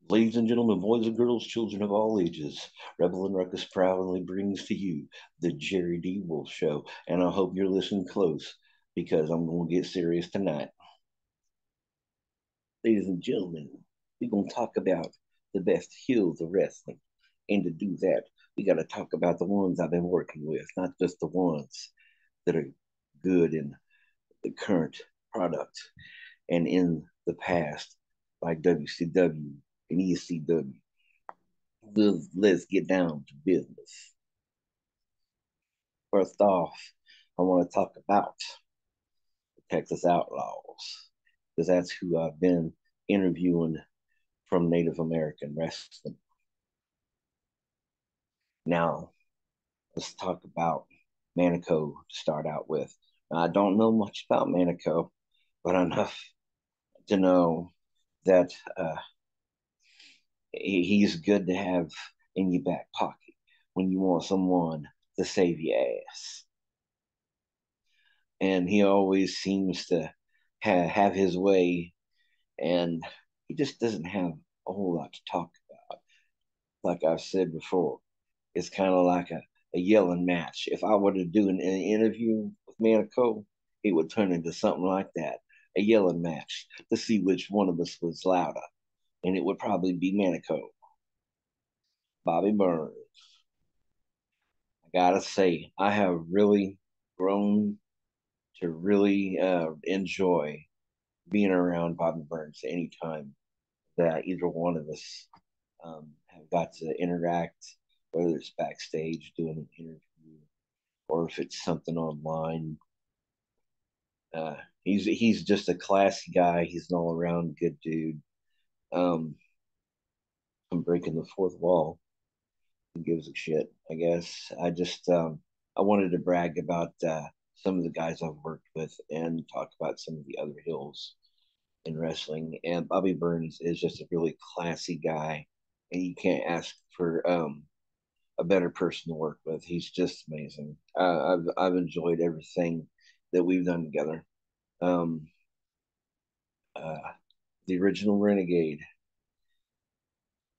Ladies and gentlemen, boys and girls, children of all ages, Rebel and Ruckus proudly brings to you the Jerry D. Wolf Show. And I hope you're listening close because I'm going to get serious tonight. Ladies and gentlemen, we're going to talk about the best heels of wrestling. And to do that, we got to talk about the ones I've been working with, not just the ones that are good in the current product and in the past, like WCW and ECW. Let's get down to business. First off, I want to talk about the Texas Outlaws because that's who I've been interviewing from Native American wrestling. Now, let's talk about Manico to start out with. Now, I don't know much about Manico, but enough to know that he's good to have in your back pocket when you want someone to save your ass. And he always seems to have his way, and he just doesn't have a whole lot to talk about. Like I've said before, it's kind of like a yelling match. If I were to do an interview with Manico, it would turn into something like that, a yelling match to see which one of us was louder, and it would probably be Manico. Bobby Burns. I gotta say, I have really grown to really enjoy being around Bobby Burns anytime that either one of us have got to interact, whether it's backstage doing an interview or if it's something online. He's just a classy guy. He's an all around good dude. Um, I'm breaking the fourth wall. Who gives a shit? I guess I wanted to brag about some of the guys I've worked with and talk about some of the other hills in wrestling. And Bobby Burns is just a really classy guy, and you can't ask for a better person to work with. He's just amazing. I've enjoyed everything that we've done together. Um, uh, the original Renegade.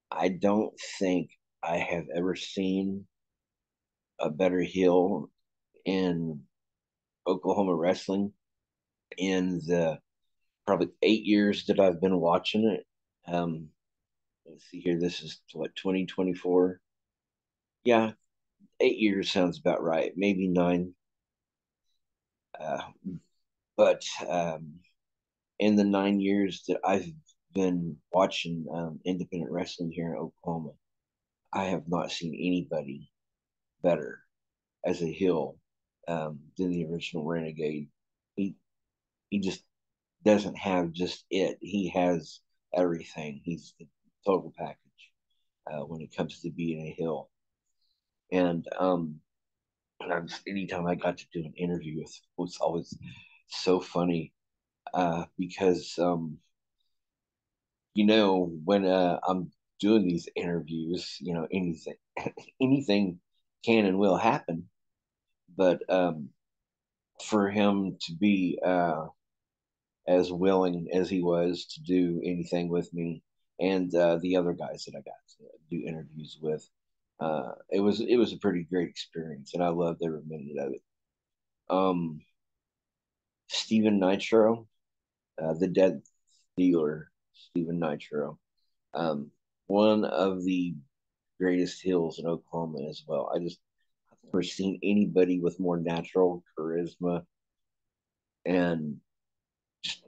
I don't think I have ever seen a better heel in Oklahoma wrestling in the probably 8 years that I've been watching it. Um, let's see here. This is what 2024. Yeah, 8 years sounds about right. Maybe nine. Uh, but in the 9 years that I've been watching independent wrestling here in Oklahoma, I have not seen anybody better as a heel than the original Renegade. He he just doesn't have just it. He has everything. He's the total package when it comes to being a heel. And anytime I got to do an interview with, it was always so funny because when I'm doing these interviews, anything anything can and will happen. But for him to be as willing as he was to do anything with me and the other guys that I got to do interviews with, it was a pretty great experience, and I loved every minute of it. Um, Steven Nitro, the Dead Dealer, Steven Nitro, um, one of the greatest heels in Oklahoma as well. I've never seen anybody with more natural charisma and just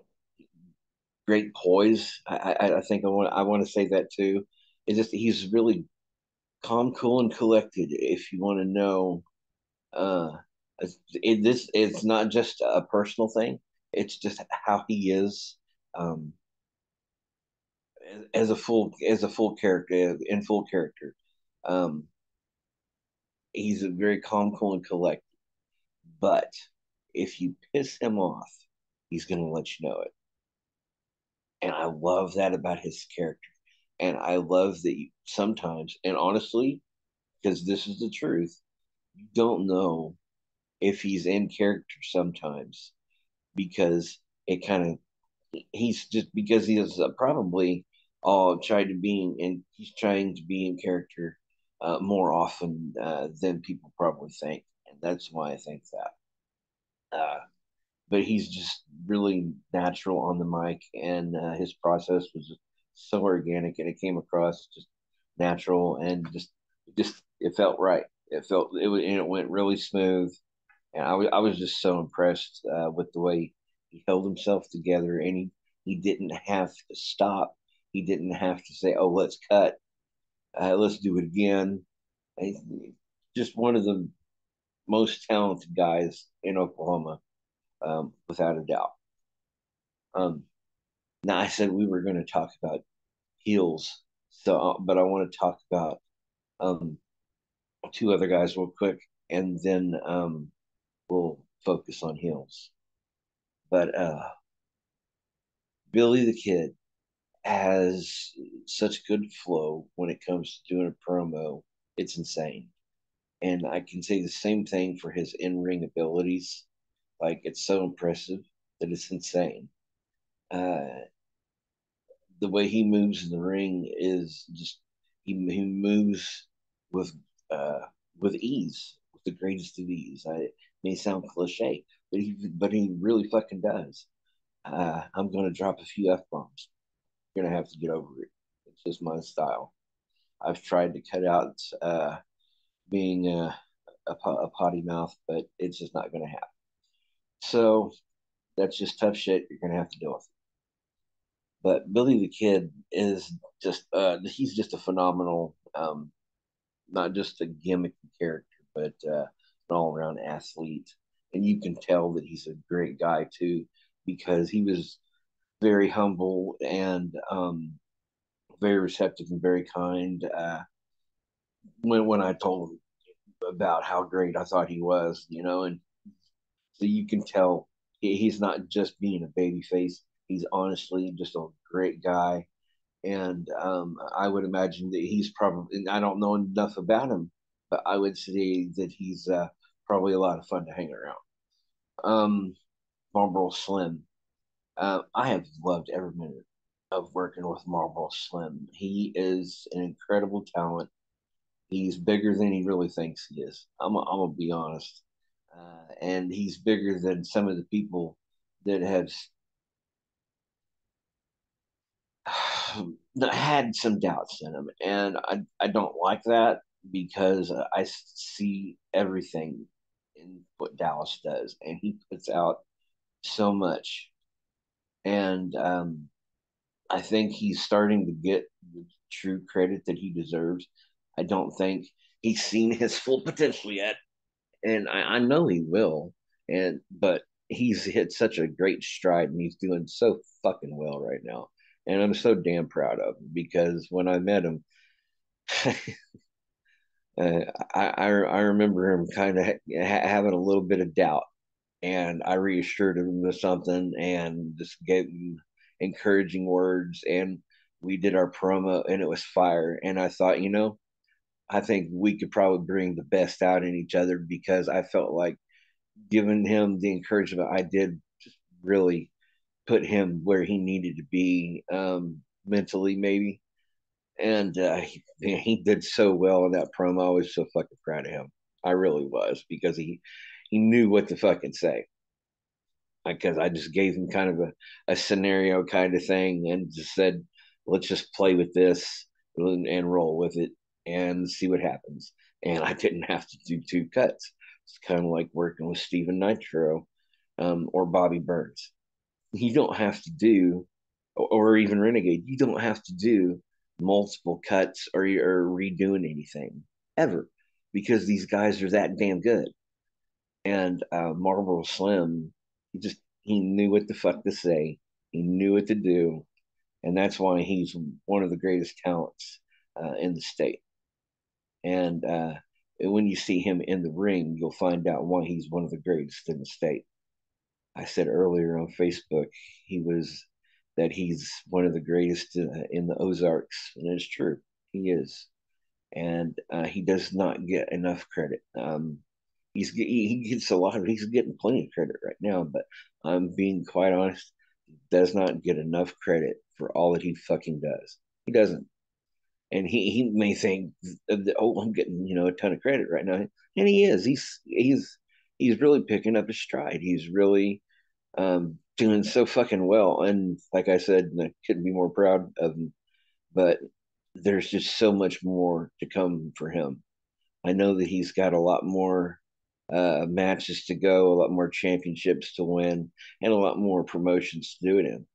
great poise. I think I want to say that too. It's just he's really calm, cool, and collected. If you want to know, uh, it's not just a personal thing. It's just how he is um, as a full character in full character. Um, he's a very calm, cool, and collected. But if you piss him off, he's going to let you know it. And I love that about his character. And I love that sometimes, and honestly, because this is the truth, you don't know if he's in character sometimes because it kind of, he's just because he is probably all tried to be and he's trying to be in character more often than people probably think, and that's why I think that. Uh, but he's just really natural on the mic, and his process was so organic, and it came across just natural and just it felt right. It went really smooth, and I was just so impressed with the way he held himself together, and he didn't have to stop. He didn't have to say, "Oh, let's cut, let's do it again." Just one of the most talented guys in Oklahoma, without a doubt. Um, Now, I said we were going to talk about heels, but I want to talk about um, two other guys real quick, and then we'll focus on heels. But Billy the Kid has such good flow when it comes to doing a promo. It's insane. And I can say the same thing for his in ring abilities. Like, it's so impressive that it's insane. Uh, the way he moves in the ring is just he moves with uh with ease, with the greatest of ease. It may sound cliche, but he really fucking does. I'm gonna drop a few f bombs. You're gonna have to get over it. It's just my style. I've tried to cut out being a potty mouth, but it's just not gonna happen. So that's just tough shit. You're gonna have to deal with it. But Billy the Kid is just he's just a phenomenal not just a gimmick character, but an all around athlete. And you can tell that he's a great guy too, because he was very humble and very receptive and very kind. When I told him about how great I thought he was, and so you can tell he's not just being a baby face. He's honestly just a great guy, and I would imagine that he's probably. I don't know enough about him, but I would say that he's probably a lot of fun to hang around. Um, Marlboro Slim. I have loved every minute of working with Marlboro Slim. He is an incredible talent. He's bigger than he really thinks he is. I'm gonna be honest, and he's bigger than some of the people that have had some doubts in him, and I don't like that because I see everything in what Dallas does, and he puts out so much, and I think he's starting to get the true credit that he deserves. I don't think he's seen his full potential yet, and I know he will, and but he's hit such a great stride, and he's doing so fucking well right now, and I'm so damn proud of him because when I met him. Uh, I remember him kind of having a little bit of doubt, and I reassured him of something and just gave him encouraging words, and we did our promo, and it was fire. And I thought, I think we could probably bring the best out in each other because I felt like giving him the encouragement I did just really put him where he needed to be mentally, maybe, and he did so well in that promo. I was so fucking proud of him. I really was because he knew what to fucking say. Because I just gave him kind of a scenario kind of thing and just said, let's just play with this and roll with it and see what happens. And I didn't have to do two cuts. It's kind of like working with Steven Nitro or Bobby Burns. You don't have to do, or even Renegade, you don't have to do multiple cuts or redoing anything ever because these guys are that damn good. And Marlboro Slim, he knew what the fuck to say, he knew what to do, and that's why he's one of the greatest talents in the state. And when you see him in the ring, you'll find out why he's one of the greatest in the state. I said earlier on Facebook he was that he's one of the greatest in the Ozarks, and it's true. He is, and he does not get enough credit. He gets a lot of he's getting plenty of credit right now, but I'm being quite honest, does not get enough credit for all that he fucking does. He doesn't. And he may think, oh, I'm getting a ton of credit right now, and he is. He's really picking up his stride. He's really doing so fucking well. And like I said, I couldn't be more proud of him. But there's just so much more to come for him. I know that he's got a lot more matches to go, a lot more championships to win, and a lot more promotions to do it in.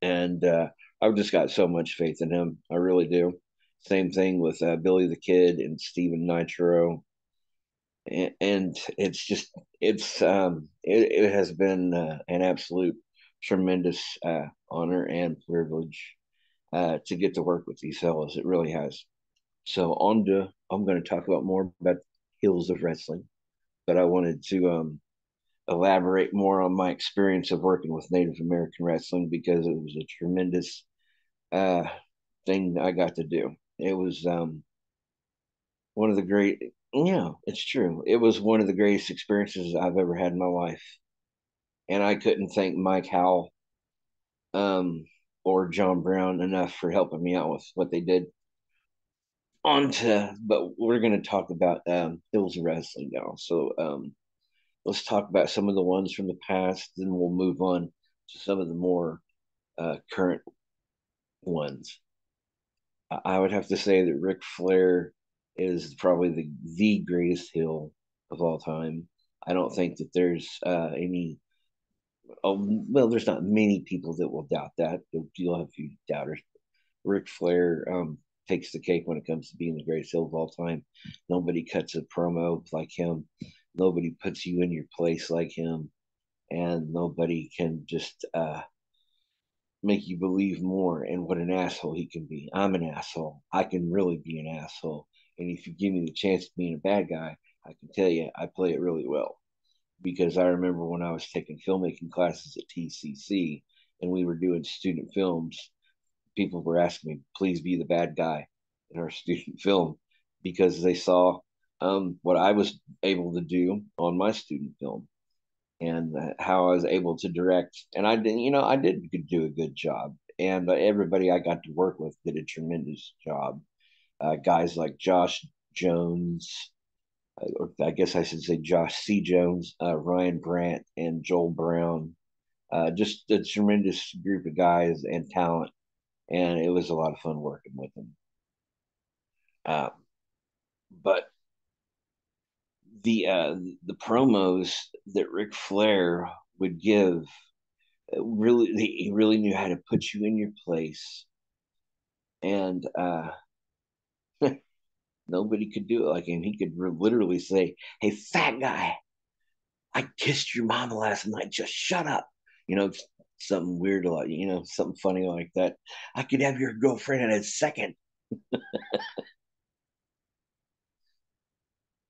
And I've just got so much faith in him. I really do. Same thing with Billy the Kid and Steven Nitro, and it's just it has been an absolute tremendous honor and privilege to get to work with these fellows. It really has. So I'm going to talk about more about Hills of Wrestling, but I wanted to elaborate more on my experience of working with Native American wrestling because it was a tremendous uh, thing I got to do. It was one of the great, yeah, it's true. It was one of the greatest experiences I've ever had in my life. And I couldn't thank Mike Howell um, or John Brown enough for helping me out with what they did. But we're going to talk about Hills of Wrestling now. So let's talk about some of the ones from the past, then we'll move on to some of the more current ones. I would have to say that Ric Flair is probably the greatest heel of all time. I don't think that there's any. Oh, well, there's not many people that will doubt that. You'll have a few doubters. Ric Flair takes the cake when it comes to being the greatest heel of all time. Nobody cuts a promo like him. Nobody puts you in your place like him, and nobody can just make you believe more in what an asshole he can be. I'm an asshole. I can really be an asshole. And if you give me the chance of being a bad guy, I can tell you I play it really well. Because I remember when I was taking filmmaking classes at TCC and we were doing student films, people were asking me, please be the bad guy in our student film because they saw what I was able to do on my student film and how I was able to direct. And I did, I did do a good job. And everybody I got to work with did a tremendous job. Guys like Josh Jones, or I guess I should say Josh C. Jones, Ryan Brandt, and Joel Brown. Just a tremendous group of guys and talent. And it was a lot of fun working with them. Uh, but the promos that Ric Flair would give really he really knew how to put you in your place, and nobody could do it like him. He could literally say, "Hey, fat guy, I kissed your mama last night. Just shut up." You know, something weird like something funny like that. I could have your girlfriend in a second.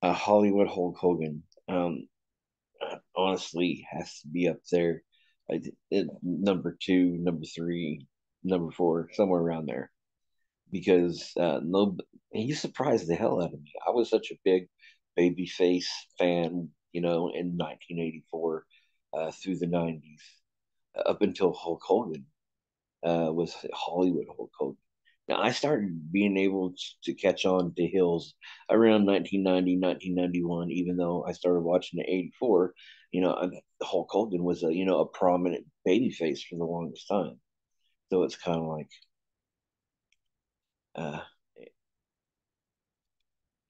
Hollywood Hulk Hogan, honestly, has to be up there. Number two, number three, number four, somewhere around there. Because no, he surprised the hell out of me. I was such a big babyface fan, in 1984 through the 90s, up until Hulk Hogan was Hollywood Hulk Hogan. Now, I started being able to catch on to Hills around 1990, 1991, even though I started watching in 84. Hulk Hogan was a prominent babyface for the longest time. So it's kind of like, uh,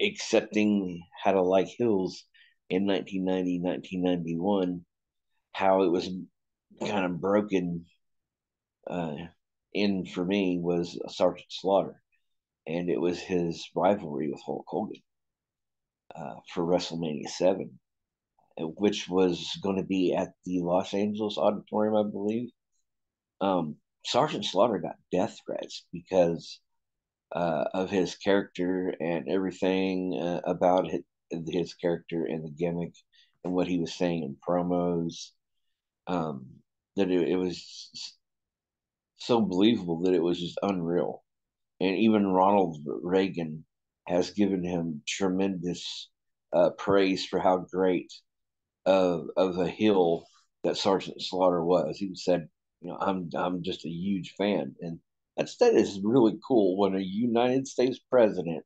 accepting how to like Hills in 1990, 1991, how it was kind of broken uh, in for me was Sergeant Slaughter. And it was his rivalry with Hulk Hogan for WrestleMania 7, which was going to be at the Los Angeles Auditorium, I believe. Sergeant Slaughter got death threats because of his character and everything about his character and the gimmick and what he was saying in promos. Um, that it was so believable that it was just unreal. And even Ronald Reagan has given him tremendous praise for how great of a heel that Sergeant Slaughter was. He said, "I'm just a huge fan," and That is really cool when a United States president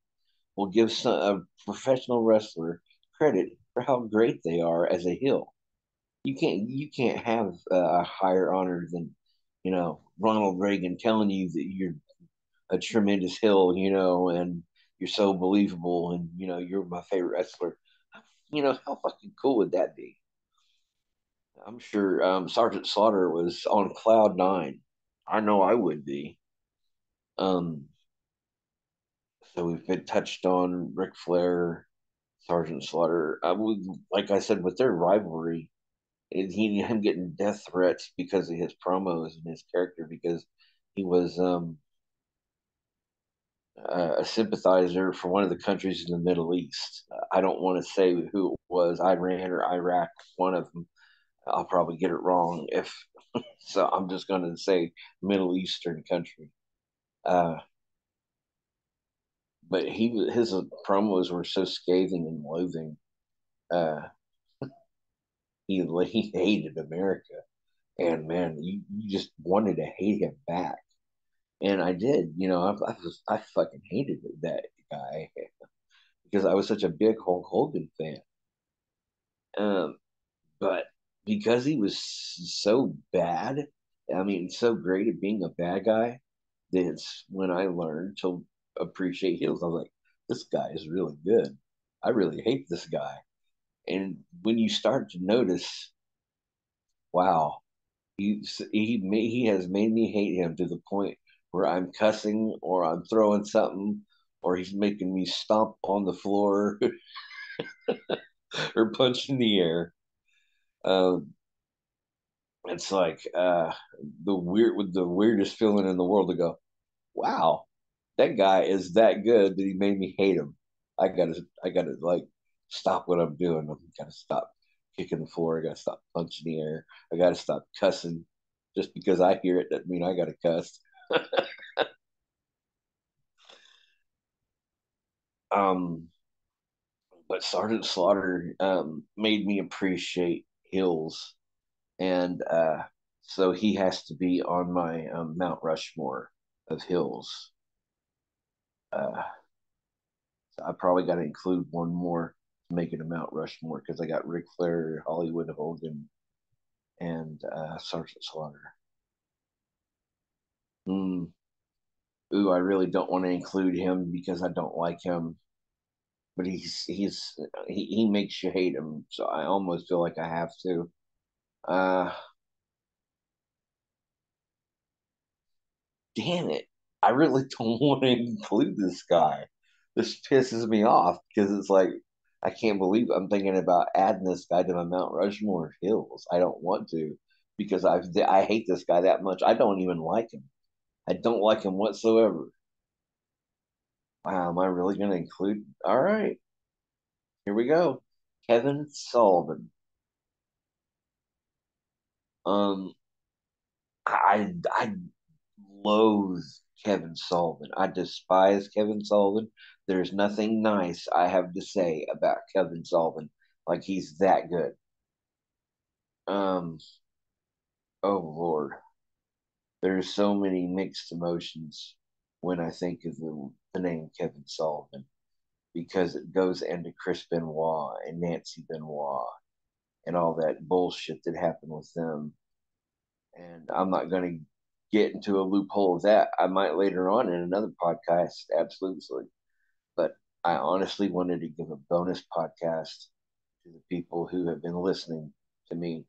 will give a professional wrestler credit for how great they are as a heel. You can't have a higher honor than Ronald Reagan telling you that you're a tremendous heel, and you're so believable, and you're my favorite wrestler. How fucking cool would that be? I'm sure Sergeant Slaughter was on cloud nine. I know I would be. Um, so we've been touched on Ric Flair, Sergeant Slaughter. I would, like I said, with their rivalry, him getting death threats because of his promos and his character, because he was a sympathizer for one of the countries in the Middle East. I don't want to say who it was, Iran or Iraq, one of them. I'll probably get it wrong if so. I'm just going to say Middle Eastern country. Uh, but his promos were so scathing and loathing. Uh, he hated America, and man, you just wanted to hate him back. And I did. I fucking hated that guy because I was such a big Hulk Hogan fan. Um, but because he was so bad, I mean, so great at being a bad guy, that's when I learned to appreciate heels. I was like, this guy is really good. I really hate this guy. And when you start to notice, wow, he has made me hate him to the point where I'm cussing or I'm throwing something or he's making me stomp on the floor or punch in the air. Um, it's like the weirdest feeling in the world to go, wow, that guy is that good that he made me hate him. I gotta like stop what I'm doing. I gotta stop kicking the floor. I gotta stop punching the air. I gotta stop cussing. Just because I hear it doesn't mean I gotta cuss. um, but Sergeant Slaughter made me appreciate Hills, and so he has to be on my Mount Rushmore of Hills. Uh, so I probably got to include one more to make it a Mount Rushmore because I got Ric Flair, Hollywood Hogan, and Sergeant Slaughter. Mm. Ooh, I really don't want to include him because I don't like him, but he makes you hate him. So I almost feel like I have to. Uh, Damn it. I really don't want to include this guy. This pisses me off because it's like, I can't believe I'm thinking about adding this guy to my Mount Rushmore Hills. I don't want to because I hate this guy that much. I don't even like him. I don't like him whatsoever. Wow, am I really going to include? All right, here we go. Kevin Sullivan. Um, I loathe Kevin Sullivan. I despise Kevin Sullivan. There's nothing nice I have to say about Kevin Sullivan. Like he's that good. Um, oh Lord, there's so many mixed emotions when I think of the name Kevin Sullivan because it goes into Chris Benoit and Nancy Benoit and all that bullshit that happened with them. And I'm not going to get into a loophole of that. I might later on in another podcast, absolutely. But I honestly wanted to give a bonus podcast to the people who have been listening to me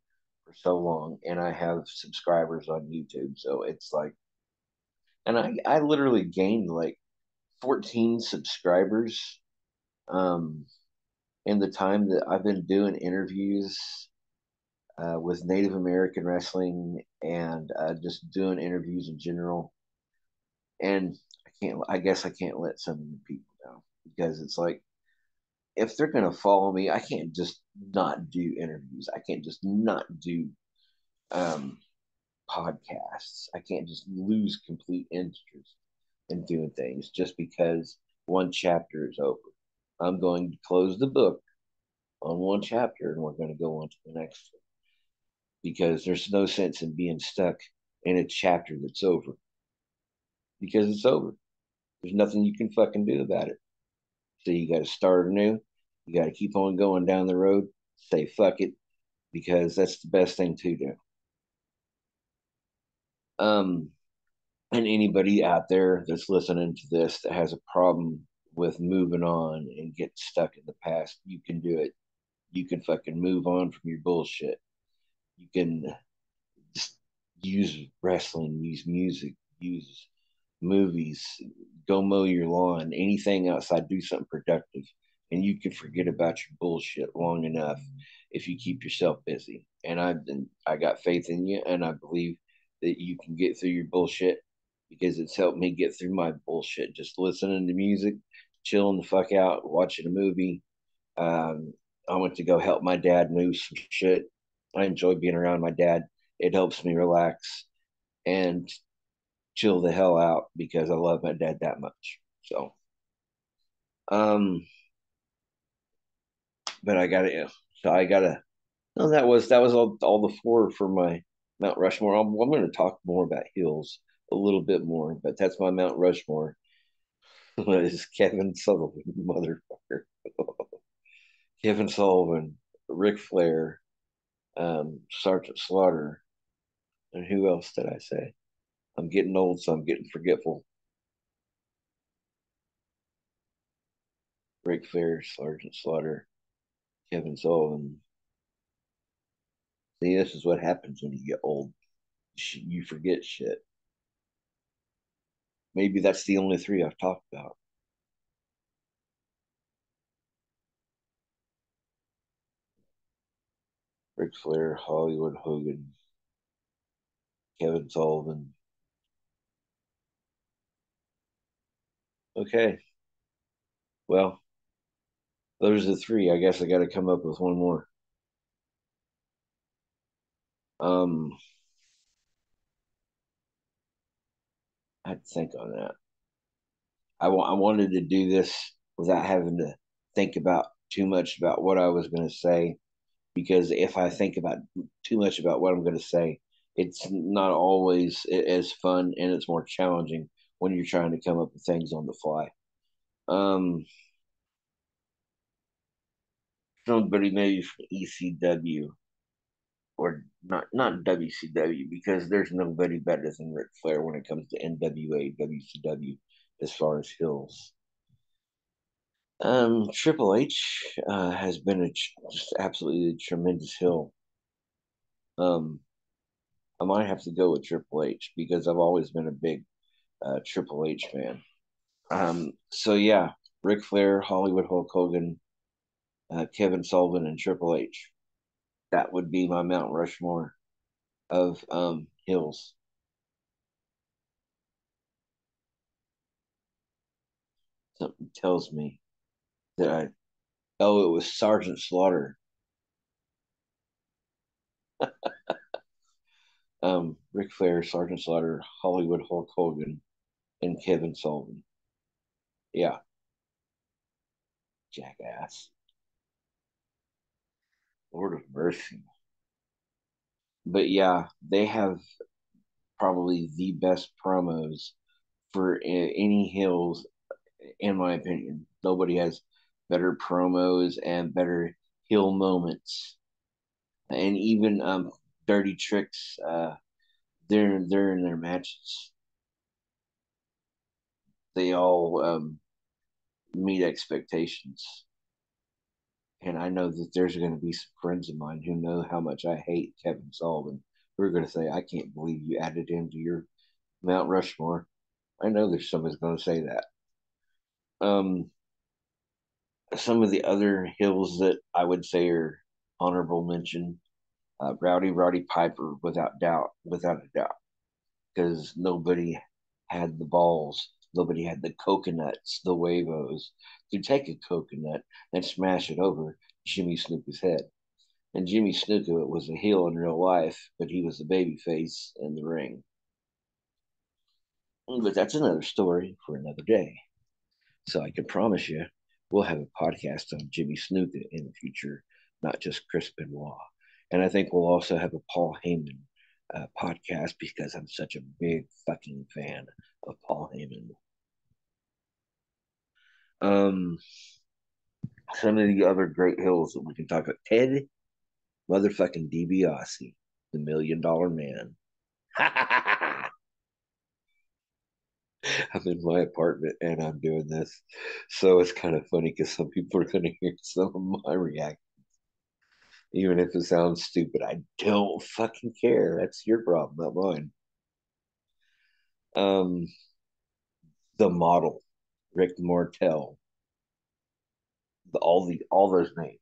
for so long. And I have subscribers on YouTube. So it's like, and I literally gained like 14 subscribers um, in the time that I've been doing interviews with Native American wrestling and just doing interviews in general. And I guess I can't let some of the people down because it's like, if they're going to follow me, I can't just not do interviews. I can't just not do um, podcasts. I can't just lose complete interest in doing things just because one chapter is over. I'm going to close the book on one chapter and we're going to go on to the next one because there's no sense in being stuck in a chapter that's over. because it's over. There's nothing you can fucking do about it. So you got to start anew. You got to keep on going down the road. Say fuck it because that's the best thing to do. Um, and anybody out there that's listening to this that has a problem with moving on and getting stuck in the past, you can do it. You can fucking move on from your bullshit. You can just use wrestling, use music, use movies, go mow your lawn, anything outside, do something productive. And you can forget about your bullshit long enough if you keep yourself busy. And I got faith in you, and I believe that you can get through your bullshit because it's helped me get through my bullshit. Just listening to music, chilling the fuck out, watching a movie. Um, I went to go help my dad move some shit. I enjoy being around my dad. It helps me relax and chill the hell out because I love my dad that much. So, um, but I gotta, so I gotta. No, that was all the four for my Mount Rushmore. I'm going to talk more about hills a little bit more, but that's my Mount Rushmore. Is Kevin Sullivan, motherfucker. Kevin Sullivan, Ric Flair, Sergeant Slaughter, and who else did I say? I'm getting old, so I'm getting forgetful. Ric Flair, Sergeant Slaughter, Kevin Sullivan. See, this is what happens when you get old. You forget shit. Maybe that's the only three I've talked about. Ric Flair, Hollywood Hogan, Kevin Sullivan. Okay, well, those are the three. I guess I got to come up with one more. Um, I'd think on that. I wanted to do this without having to think about too much about what I was going to say because if I think about too much about what I'm going to say, it's not always as fun and it's more challenging when you're trying to come up with things on the fly. Um, Somebody maybe from ECW or not WCW because there's nobody better than Ric Flair when it comes to NWA, WCW as far as hills. Triple H has been just absolutely a tremendous hill. Um, I might have to go with Triple H because I've always been a big Triple H fan. So yeah, Ric Flair, Hollywood Hulk Hogan, Kevin Sullivan, and Triple H. That would be my Mount Rushmore of hills. Something tells me that I. Oh, it was Sergeant Slaughter. Ric Flair, Sergeant Slaughter, Hollywood Hulk Hogan, and Kevin Sullivan. Yeah, jackass. Lord of mercy. But yeah, they have probably the best promos for any hills, in my opinion. Nobody has better promos and better hill moments, and even dirty tricks. They're in their matches. They all meet expectations. And I know that there's going to be some friends of mine who know how much I hate Kevin Sullivan. Who are going to say, I can't believe you added him to your Mount Rushmore. I know there's somebody's going to say that. Um, some of the other hills that I would say are honorable mention, Roddy Piper, without a doubt, because nobody had the balls, nobody had the coconuts, the huevos to take a coconut and smash it over Jimmy Snuka's head. And Jimmy Snuka was a heel in real life, but he was a baby face in the ring. But that's another story for another day. So I can promise you, we'll have a podcast on Jimmy Snuka in the future, not just Chris Benoit. And I think we'll also have a Paul Heyman podcast because I'm such a big fucking fan of Paul Heyman. Um, some of the other great hills that we can talk about. Ted motherfucking DiBiase, the $1 Million Man. I'm in my apartment and I'm doing this. So it's kind of funny because some people are going to hear some of my reaction. Even if it sounds stupid, I don't fucking care. That's your problem, not mine. Um, the model, Rick Martel, all those names,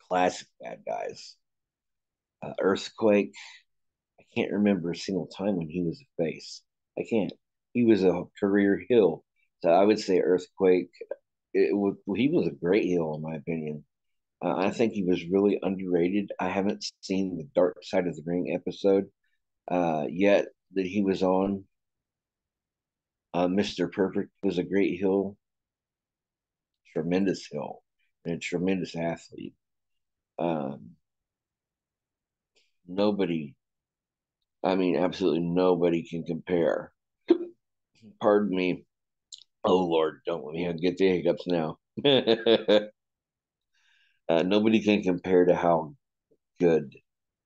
classic bad guys. Earthquake. I can't remember a single time when he was a face. I can't. He was a career heel, so I would say Earthquake. He was a great heel in my opinion. I think he was really underrated. I haven't seen the Dark Side of the Ring episode yet that he was on. Mr. Perfect was a great heel, tremendous heel, and a tremendous athlete. Um, nobody, I mean, absolutely nobody can compare. Pardon me. Oh, Lord, don't let me get the hiccups now. Nobody can compare to how good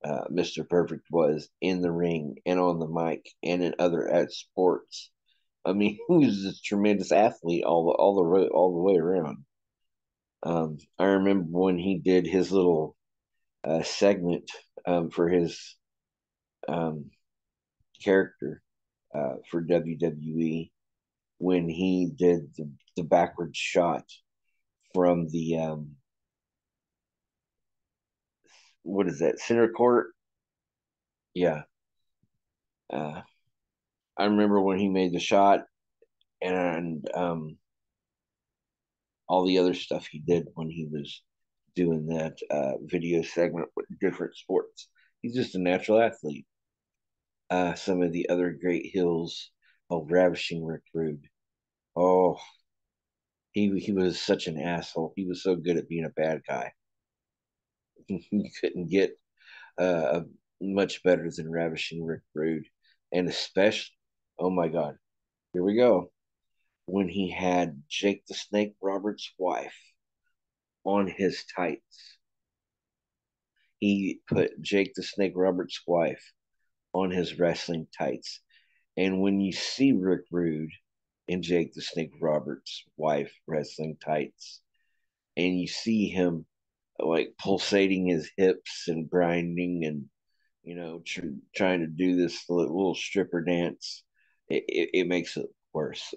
Mr. Perfect was in the ring and on the mic and in other sports. I mean, he was a tremendous athlete all the way around. I remember when he did his little segment for his um, character for WWE when he did the backward shot from the what is that, center court? Yeah. Uh, I remember when he made the shot and all the other stuff he did when he was doing that video segment with different sports. He's just a natural athlete. Some of the other great hills. Oh, Ravishing Rick Rude. Oh, he was such an asshole. He was so good at being a bad guy. You couldn't get much better than Ravishing Rick Rude, and especially, oh my God, here we go. When he had Jake the Snake Roberts' wife on his tights, he put Jake the Snake Roberts' wife on his wrestling tights. And when you see Rick Rude and Jake the Snake Roberts' wife wrestling tights, and you see him like pulsating his hips and grinding and trying to do this little stripper dance, it makes it worse.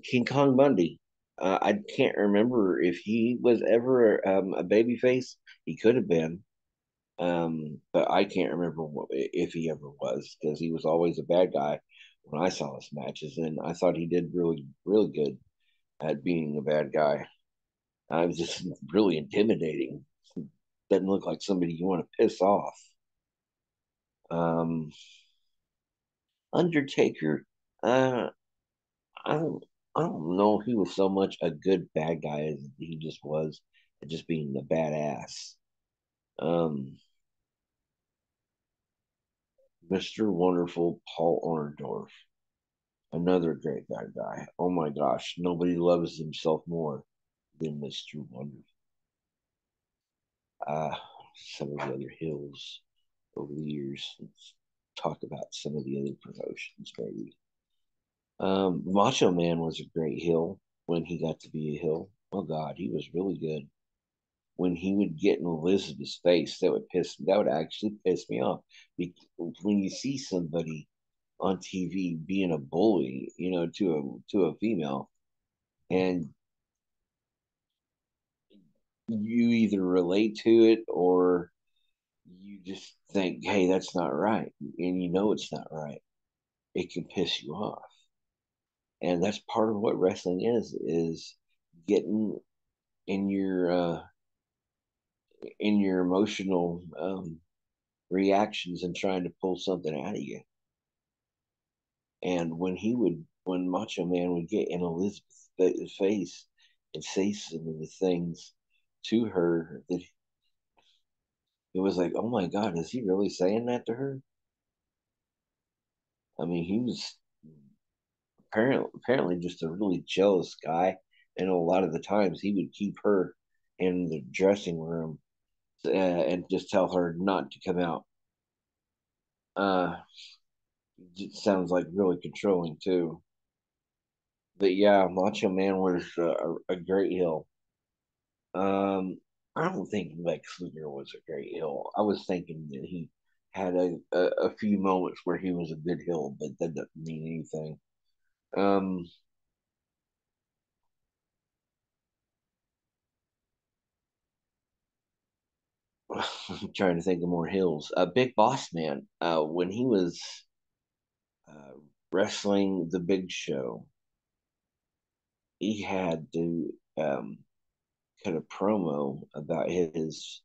King Kong Bundy. I can't remember if he was ever a baby face. He could have been. But I can't remember if he ever was because he was always a bad guy when I saw his matches, and I thought he did really, really good at being a bad guy. I was just really intimidating. Doesn't look like somebody you want to piss off. Um, Undertaker, uh, I don't, I don't know if he was so much a good bad guy as he just was at just being the badass. Um, Mr. Wonderful Paul Orndorff. Another great bad guy. Oh my gosh, nobody loves himself more than Mr. Wonderful. Uh, some of the other hills over the years. Let's talk about some of the other promotions, maybe. Macho Man was a great heel when he got to be a heel. Oh God, he was really good. When he would get in Elizabeth's face, that would actually piss me off. When you see somebody on TV being a bully, to a female, and you either relate to it or you just think, hey, that's not right. And it's not right. It can piss you off. And that's part of what wrestling is getting in your emotional reactions and trying to pull something out of you. And when Macho Man would get in Elizabeth's face and say some of the things to her that it was like, oh my God, is he really saying that to her? I mean, he was apparently just a really jealous guy, and a lot of the times he would keep her in the dressing room and just tell her not to come out. Uh, it sounds like really controlling too. But yeah, Macho Man was a great heel. Um, I don't think Lex Luger was a great heel. I was thinking that he had a few moments where he was a good heel, but that doesn't mean anything. Um, I'm trying to think of more hills. Big Boss Man, when he was uh, wrestling the Big Show, he had to cut a promo about his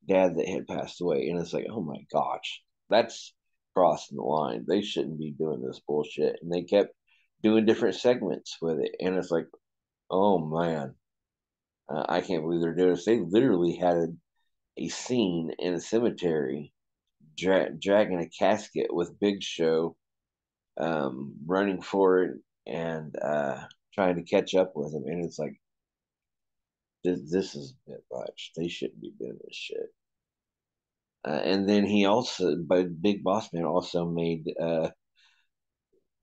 dad that had passed away, and it's like, oh my gosh, that's crossing the line. They shouldn't be doing this bullshit, and they kept doing different segments with it, and it's like, oh man, I can't believe they're doing this. They literally had a scene in a cemetery dragging a casket with Big Show running for it and trying to catch up with him. And it's like, this is a bit much. They shouldn't be doing this shit. And then he also, but Big Boss Man also made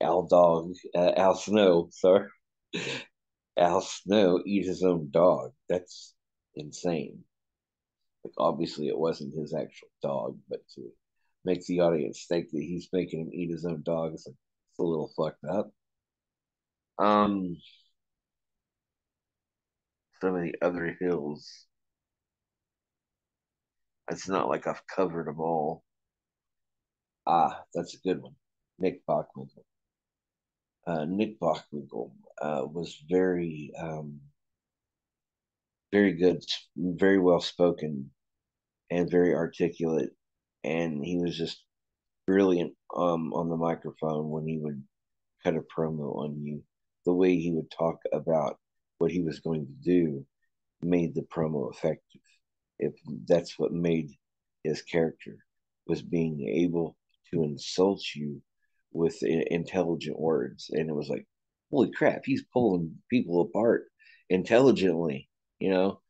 Al Snow, sorry, Al Snow eat his own dog. That's insane. Like, obviously, it wasn't his actual dog, but to make the audience think that he's making him eat his own dog is like, it's a little fucked up. Um, some of the other hills, it's not like I've covered them all. Ah, that's a good one. Nick Bockwinkel. Nick Bockwinkel was very good, very well spoken, and very articulate. And he was just brilliant on the microphone when he would cut a promo on you. The way he would talk about what he was going to do made the promo effective. If that's what made his character was being able to insult you with intelligent words, and it was like, holy crap, he's pulling people apart intelligently. You know,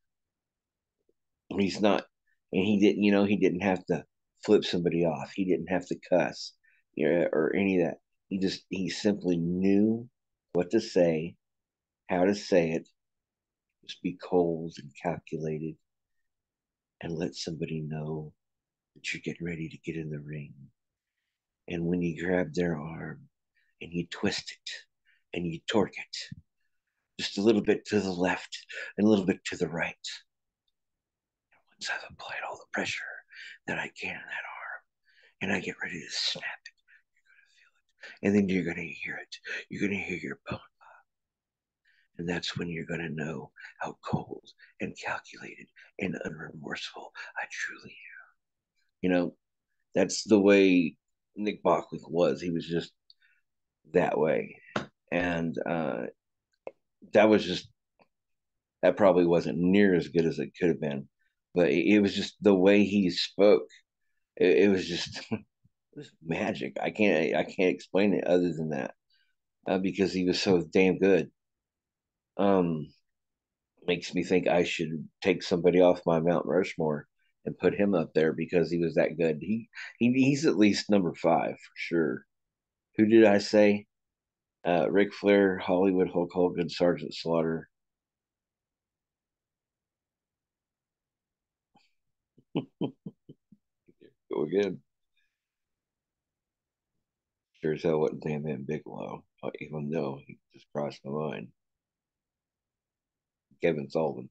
he's not, and he didn't have to flip somebody off. He didn't have to cuss, or any of that. He simply knew what to say, how to say it, just be cold and calculated, and let somebody know that you're getting ready to get in the ring. And when you grab their arm and you twist it and you torque it just a little bit to the left and a little bit to the right, once I've applied all the pressure that I can in that arm and I get ready to snap it, and then you're going to hear it. You're going to hear your bone. And that's when you're going to know how cold and calculated and unremorseful I truly am. That's the way Nick Bockwinkel was. He was just that way. And that was just, that probably wasn't near as good as it could have been. But it was just the way he spoke. It was just, it was magic. I can't explain it other than that because he was so damn good. Um, Makes me think I should take somebody off my Mount Rushmore and put him up there because he was that good. He's at least number five for sure. Who did I say? Ric Flair, Hollywood Hulk Hogan, Sergeant Slaughter. Go again. Sure as hell wasn't Bam Bam Bigelow, even though he just crossed my mind. Kevin Sullivan.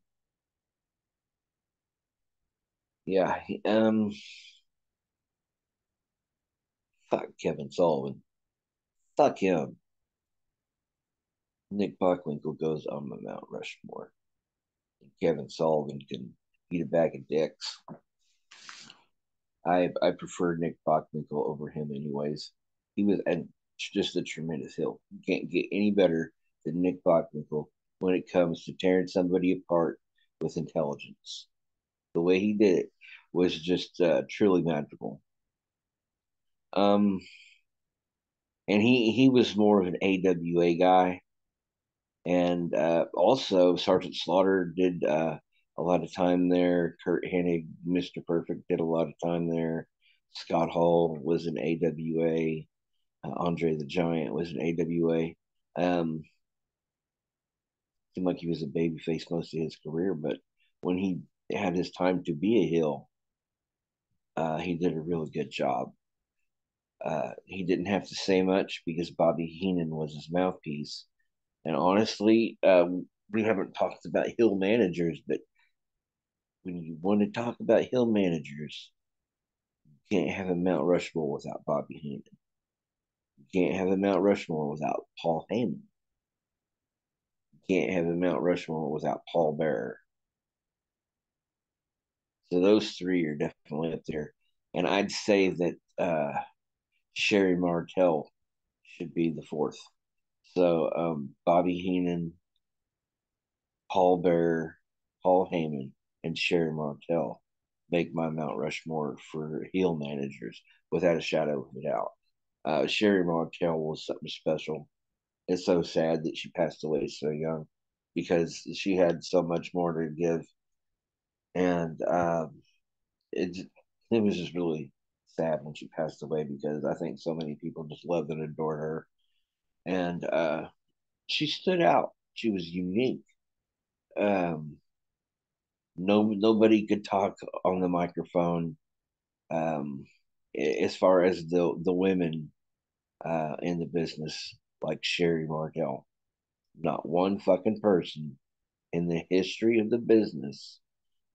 Yeah, fuck Kevin Sullivan. Fuck him. Nick Bockwinkel goes on my Mount Rushmore. And Kevin Sullivan can eat a bag of dicks. I prefer Nick Bockwinkel over him, anyways. He was just a tremendous heel. You can't get any better than Nick Bockwinkel when it comes to tearing somebody apart with intelligence. The way he did it was just truly magical. Um, and he was more of an AWA guy, and also Sergeant Slaughter did a lot of time there. Kurt Hennig, Mister Perfect, did a lot of time there. Scott Hall was an AWA. Andre the Giant was an AWA. Seemed like he was a babyface most of his career, but when he had his time to be a heel, he did a really good job. He didn't have to say much because Bobby Heenan was his mouthpiece. And honestly, we haven't talked about heel managers, but when you want to talk about heel managers, you can't have a Mount Rushmore without Bobby Heenan. You can't have a Mount Rushmore without Paul Heyman. You can't have a Mount Rushmore without Paul Bearer. So those three are definitely up there. And I'd say that Sherry Martel should be the fourth. So Bobby Heenan, Paul Bearer, Paul Heyman, and Sherry Martel make my Mount Rushmore for heel managers without a shadow of a doubt. Sherry Martel was something special. It's so sad that she passed away so young because she had so much more to give, and it it was just really sad when she passed away because I think so many people just loved and adored her, and she stood out. She was unique. Um, nobody could talk on the microphone. Um, as far as the women in the business, like Sherry Martel, not one fucking person in the history of the business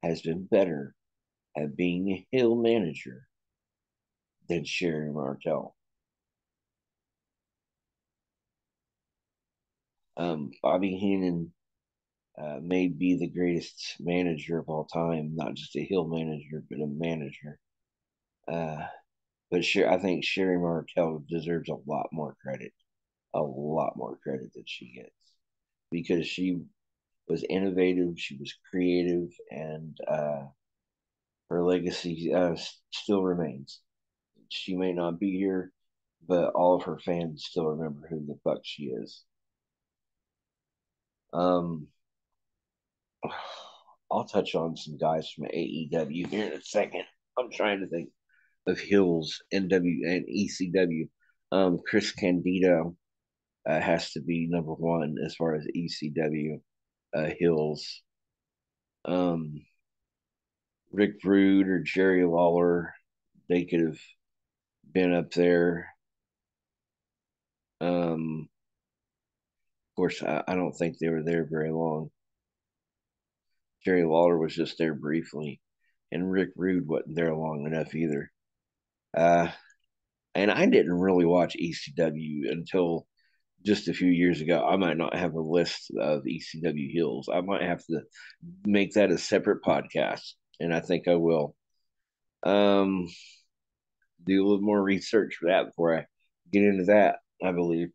has been better at being a heel manager than Sherry Martel. Bobby Heenan may be the greatest manager of all time, not just a heel manager, but a manager. Uh, but I think Sherry Martel deserves a lot more credit, a lot more credit that she gets because she was innovative, she was creative, and her legacy still remains. She may not be here, but all of her fans still remember who the fuck she is. Um, I'll touch on some guys from AEW here in a second. I'm trying to think of Hills, NW, and ECW. Chris Candido has to be number one as far as ECW Hills. Um, Rick Rude or Jerry Lawler, they could have been up there. Of course, I don't think they were there very long. Jerry Lawler was just there briefly, and Rick Rude wasn't there long enough either. Uh, and I didn't really watch ECW until just a few years ago. I might not have a list of ECW heels. I might have to make that a separate podcast, and I think I will. Um, do a little more research for that before I get into that. I believe.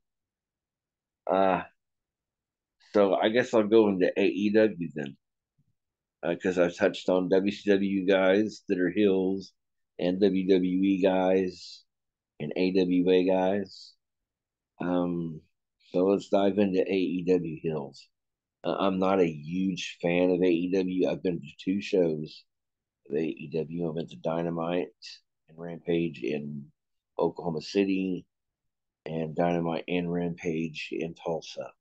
Uh, so I guess I'll go into AEW then, because I've touched on WCW guys that are heels, and WWE guys, and AWA guys. Um, so let's dive into AEW heels. I'm not a huge fan of AEW. I've been to two shows of AEW. I went to Dynamite and Rampage in Oklahoma City, and Dynamite and Rampage in Tulsa.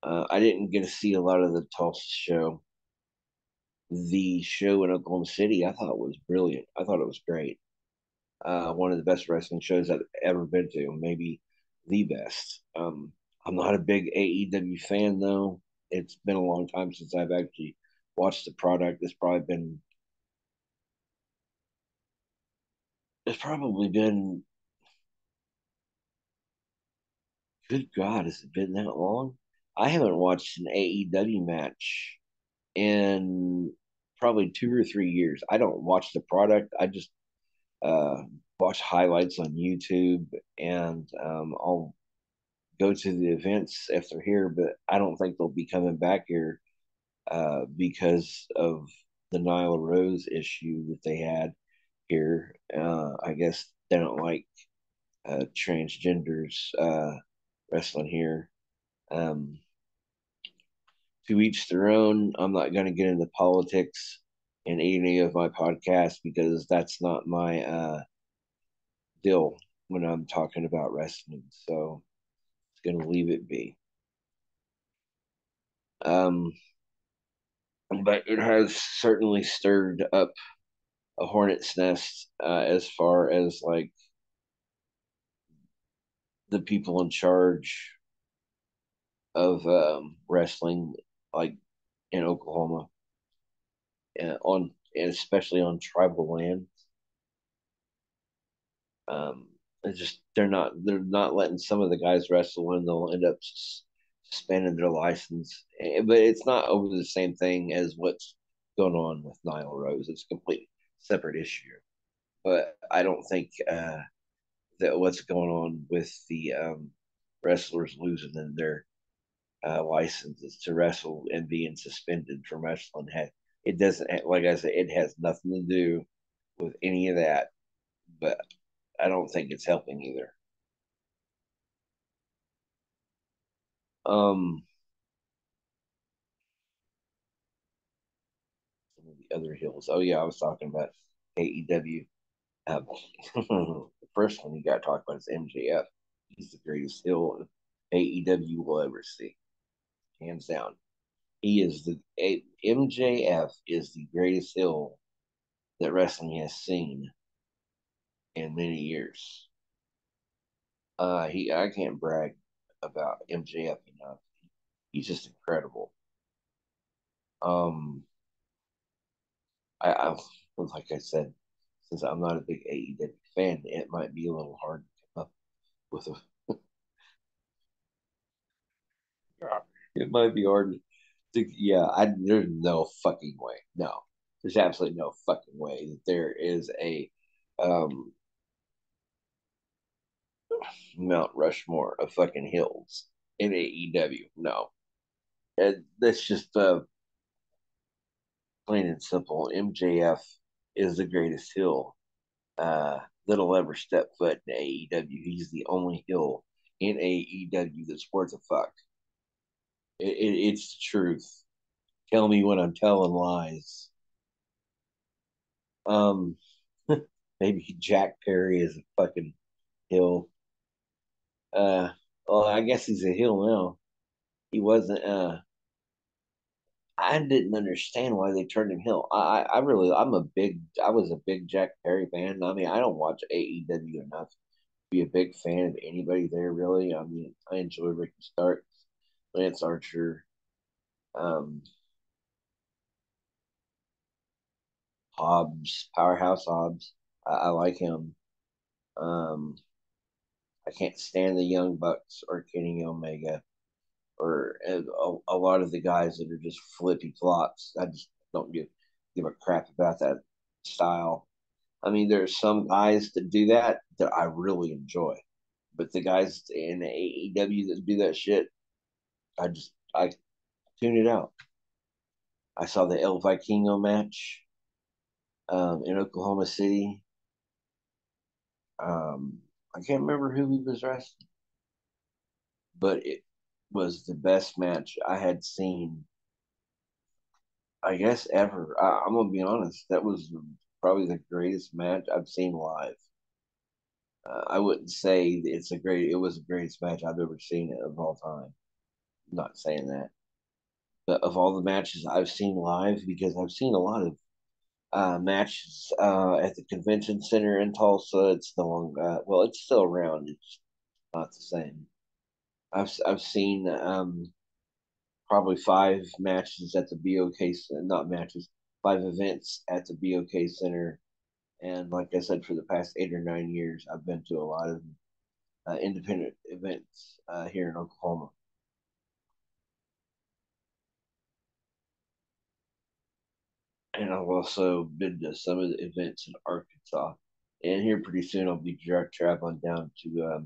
I didn't get to see a lot of the Tulsa show. The show in Oklahoma City, I thought was brilliant. I thought it was great. One of the best wrestling shows I've ever been to, maybe the best. I'm not a big AEW fan though. It's been a long time since I've actually watched the product. It's probably been good God, has it been that long? I haven't watched an AEW match in probably 2 or 3 years. I don't watch the product. I just uh, watch highlights on YouTube, and I'll go to the events if they're here. But I don't think they'll be coming back here because of the Nyla Rose issue that they had here. I guess they don't like transgenders wrestling here. Um, to each their own. I'm not going to get into politics in any of my podcasts because that's not my deal when I'm talking about wrestling. So it's going to leave it be. Um, but it has certainly stirred up a hornet's nest as far as like the people in charge of wrestling, like in Oklahoma, on and especially on tribal land. Um, it's just they're not letting some of the guys wrestle and they'll end up suspending their license. But it's not over the same thing as what's going on with Nyla Rose. It's a completely separate issue. But I don't think that what's going on with the wrestlers losing their licenses to wrestle and being suspended from wrestling it doesn't, like I said, it has nothing to do with any of that. But I don't think it's helping either. Um, some of the other hills. Oh yeah, I was talking about AEW. Um, the first one you got to talk about is MJF. He's the greatest heel AEW will ever see, hands down. He is MJF is the greatest heel that wrestling has seen in many years. He I can't brag about MJF enough. He's just incredible. Um, I like I said, since I'm not a big AEW fan, it might be a little hard to come up with a. It might be hard to, yeah. There's no fucking way. No, there's absolutely no fucking way that there is a um, Mount Rushmore of fucking hills in AEW. No, that's just plain and simple. MJF is the greatest hill that'll ever step foot in AEW. He's the only hill in AEW that's worth a fuck. It's the truth. Tell me when I'm telling lies. Um, maybe Jack Perry is a fucking hill. Uh, well, I guess he's a hill now. He wasn't. I didn't understand why they turned him hill. I really, I was a big Jack Perry fan. I mean, I don't watch AEW enough to be a big fan of anybody there, really. I mean, I enjoy Ricky Starks, Lance Archer, um, Hobbs, Powerhouse Hobbs. I like him. Um, I can't stand the Young Bucks or Kenny Omega or a lot of the guys that are just flippy flops. I just don't give a crap about that style. I mean, there's some guys that do that I really enjoy, but the guys in the AEW that do that shit, I tune it out. I saw the El Vikingo match in Oklahoma City. I can't remember who he was wrestling, but it was the best match I had seen, I guess, ever. I'm gonna be honest. That was probably the greatest match I've seen live. I wouldn't say it was the greatest match I've ever seen of all time. I'm not saying that, but of all the matches I've seen live, because I've seen a lot of matches at the convention center in Tulsa. It's no longer well, it's still around. It's not the same. I've seen probably five matches at the BOK, not matches, five events at the BOK Center. And like I said, for the past 8 or 9 years, I've been to a lot of independent events here in Oklahoma. And I've also been to some of the events in Arkansas. And here pretty soon, I'll be traveling down to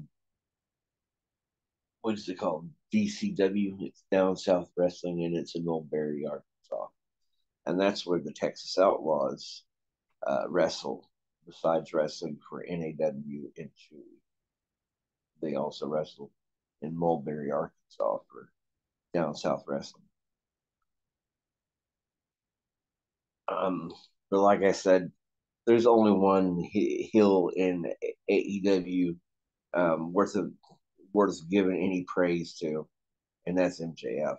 what is it called? DCW. It's Down South Wrestling, and it's in Old Arkansas. Arkansas, and that's where the Texas Outlaws wrestle. Besides wrestling for NAW in Chewy, they also wrestle in Mulberry, Arkansas for Down South Wrestling. Um, but like I said, there's only one heel in AEW worth giving any praise to, and that's MJF.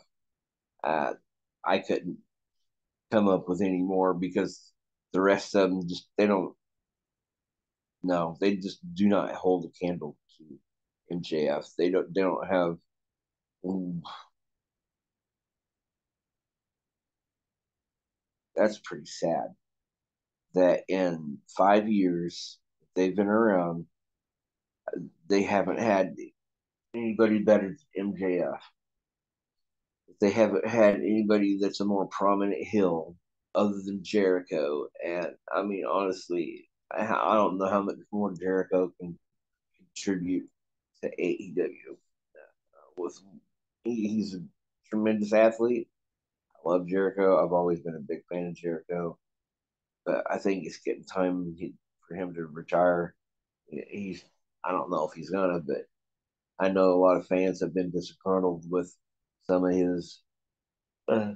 Uh, I couldn't come up with any more because the rest of them just they don't no they just do not hold a candle to MJF. They don't have. Ooh, that's pretty sad that in 5 years they've been around, they haven't had anybody better than MJF. They haven't had anybody that's a more prominent heel other than Jericho. And I mean, honestly, I don't know how much more Jericho can contribute to AEW. With he's a tremendous athlete. I love Jericho. I've always been a big fan of Jericho, but I think it's getting time for him to retire. He's I don't know if he's gonna, but I know a lot of fans have been disgruntled with some of his uh,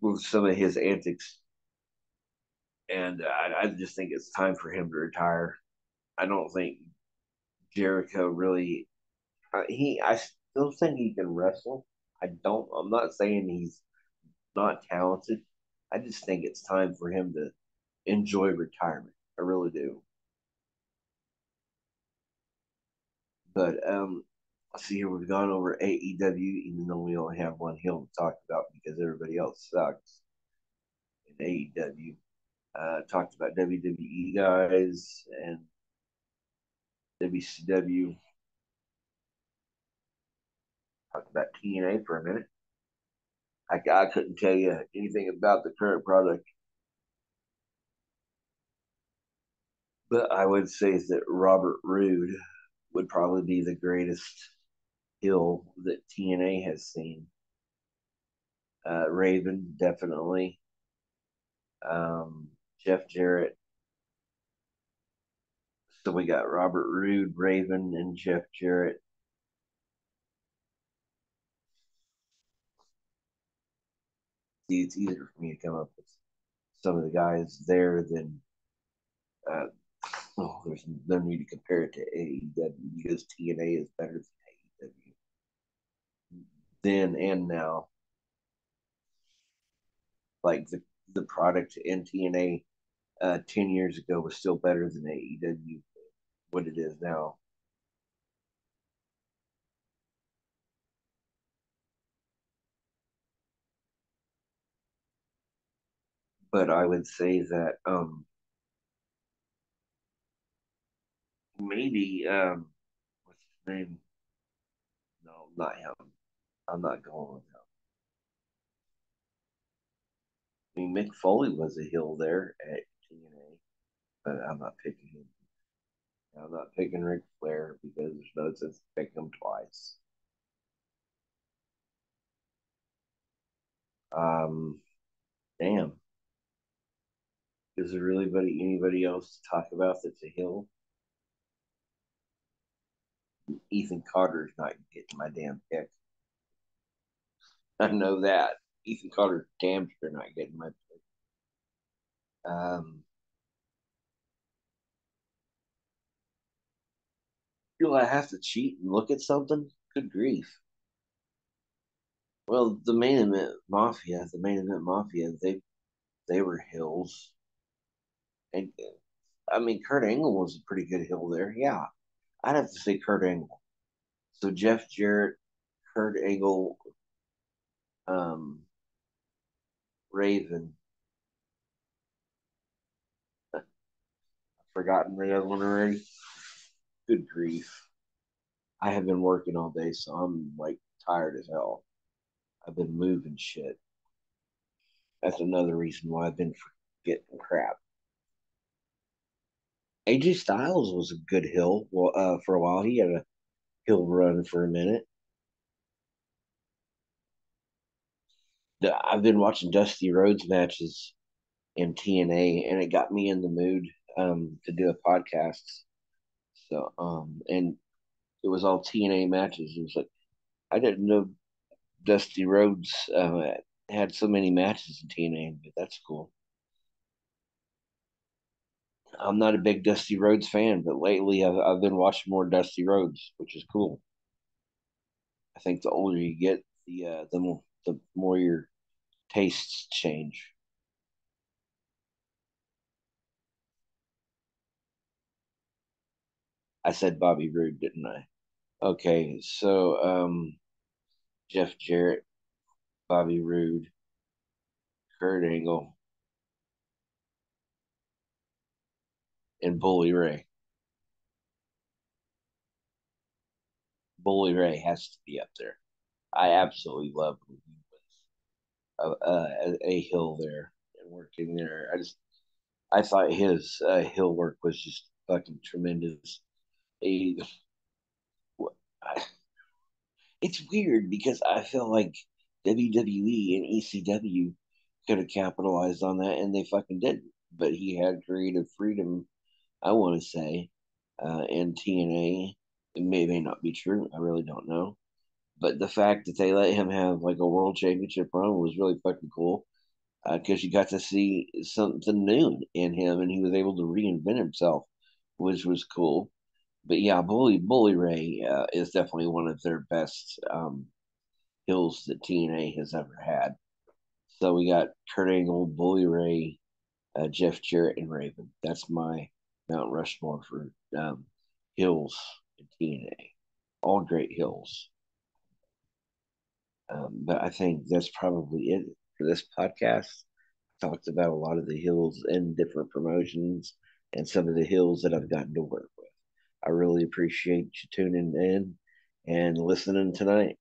antics, and I just think it's time for him to retire. I don't think Jericho really. I still think he can wrestle. I don't. I'm not saying he's not talented. I just think it's time for him to enjoy retirement. I really do. But let's see here. We've gone over AEW, even though we only have one heel to talk about because everybody else sucks in AEW. Talked about WWE guys and WCW. Talked about TNA for a minute. I couldn't tell you anything about the current product, but I would say that Robert Roode would probably be the greatest heel that TNA has seen. Raven, definitely. Jeff Jarrett. So we got Robert Roode, Raven, and Jeff Jarrett. See, it's easier for me to come up with some of the guys there than uh, there's no need to compare it to AEW because TNA is better than AEW then and now. Like the product in TNA 10 years ago was still better than AEW what it is now. But I would say that maybe what's his name? No, not him. I'm not going with him. I mean, Mick Foley was a heel there at TNA, but I'm not picking him. I'm not picking Ric Flair because there's no sense picking him twice. Um, damn. Is there really anybody else to talk about that's a heel? Ethan Carter's not getting my damn pick. I know that. Ethan Carter's damn sure not getting my pick. Do I have to cheat and look at something? Good grief. Well, the main event Mafia, they were hills. And I mean, Kurt Angle was a pretty good hill there. Yeah, I'd have to say Kurt Angle. So Jeff Jarrett, Kurt Angle, um, Raven. I've forgotten the other one already. Good grief. I have been working all day, so I'm like tired as hell. I've been moving shit. That's another reason why I've been forgetting crap. AJ Styles was a good hill for a while. He had a hill run for a minute. I've been watching Dusty Rhodes matches in TNA, and it got me in the mood to do a podcast. So and it was all TNA matches. It was like I didn't know Dusty Rhodes had so many matches in TNA, but that's cool. I'm not a big Dusty Rhodes fan, but lately I've been watching more Dusty Rhodes, which is cool. I think the older you get, the more your tastes change. I said Bobby Roode, didn't I? Okay, so Jeff Jarrett, Bobby Roode, Kurt Angle, and Bully Ray. Bully Ray has to be up there. I absolutely love when he was a hill there and working there. I thought his hill work was just fucking tremendous. He, it's weird because I feel like WWE and ECW could have capitalized on that and they fucking didn't. But he had creative freedom, I want to say, in TNA. It may not be true. I really don't know. But the fact that they let him have like a world championship run was really fucking cool because you got to see something new in him and he was able to reinvent himself, which was cool. But yeah, Bully Ray is definitely one of their best hills that TNA has ever had. So we got Kurt Angle, Bully Ray, Jeff Jarrett, and Raven. That's my Mount Rushmore for hills in TNA. All great hills. But I think that's probably it for this podcast. Talked about a lot of the hills in different promotions and some of the hills that I've gotten to work with. I really appreciate you tuning in and listening tonight.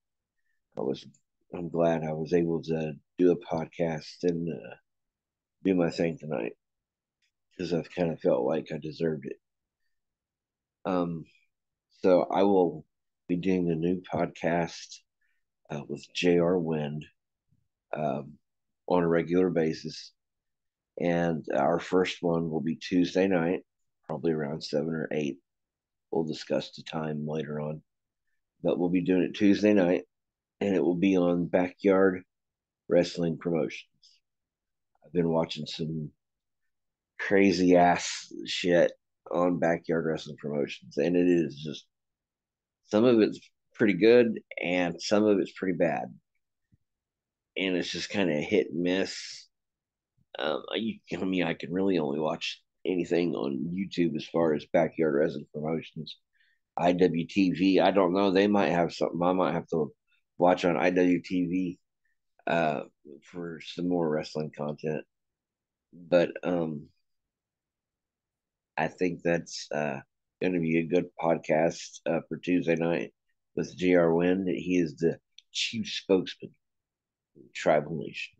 I was I'm glad I was able to do a podcast and do my thing tonight because I've kind of felt like I deserved it. Um, so I will be doing a new podcast with J.R. Wind um, on a regular basis. And our first one will be Tuesday night, probably around 7 or 8. We'll discuss the time later on. But we'll be doing it Tuesday night, and it will be on Backyard Wrestling Promotions. I've been watching some crazy ass shit on Backyard Wrestling Promotions, and it is just some of it's pretty good, and some of it's pretty bad, and it's just kind of hit and miss. I mean, I can really only watch anything on YouTube as far as Backyard Wrestling Promotions. IWTV, I don't know. They might have something. I might have to watch on IWTV uh, for some more wrestling content. But I think that's going to be a good podcast for Tuesday night with JR Wynn. He is the chief spokesman of the Tribal Nation.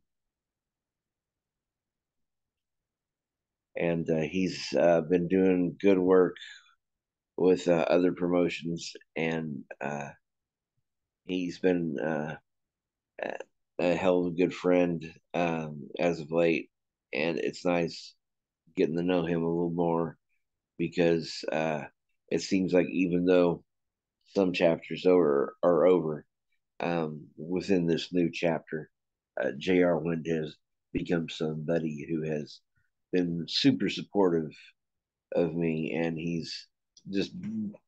And he's been doing good work with other promotions, and he's been a hell of a good friend as of late. And it's nice getting to know him a little more because it seems like even though some chapters are over, within this new chapter, J.R. Wind has become somebody who has been super supportive of me, and he's just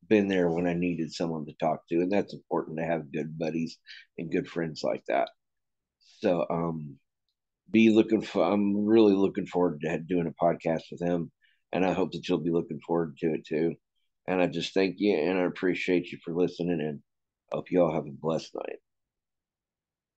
been there when I needed someone to talk to, and that's important to have good buddies and good friends like that. So, be looking for. I'm really looking forward to doing a podcast with him, and I hope that you'll be looking forward to it too. And I just thank you, and I appreciate you for listening, and hope you all have a blessed night.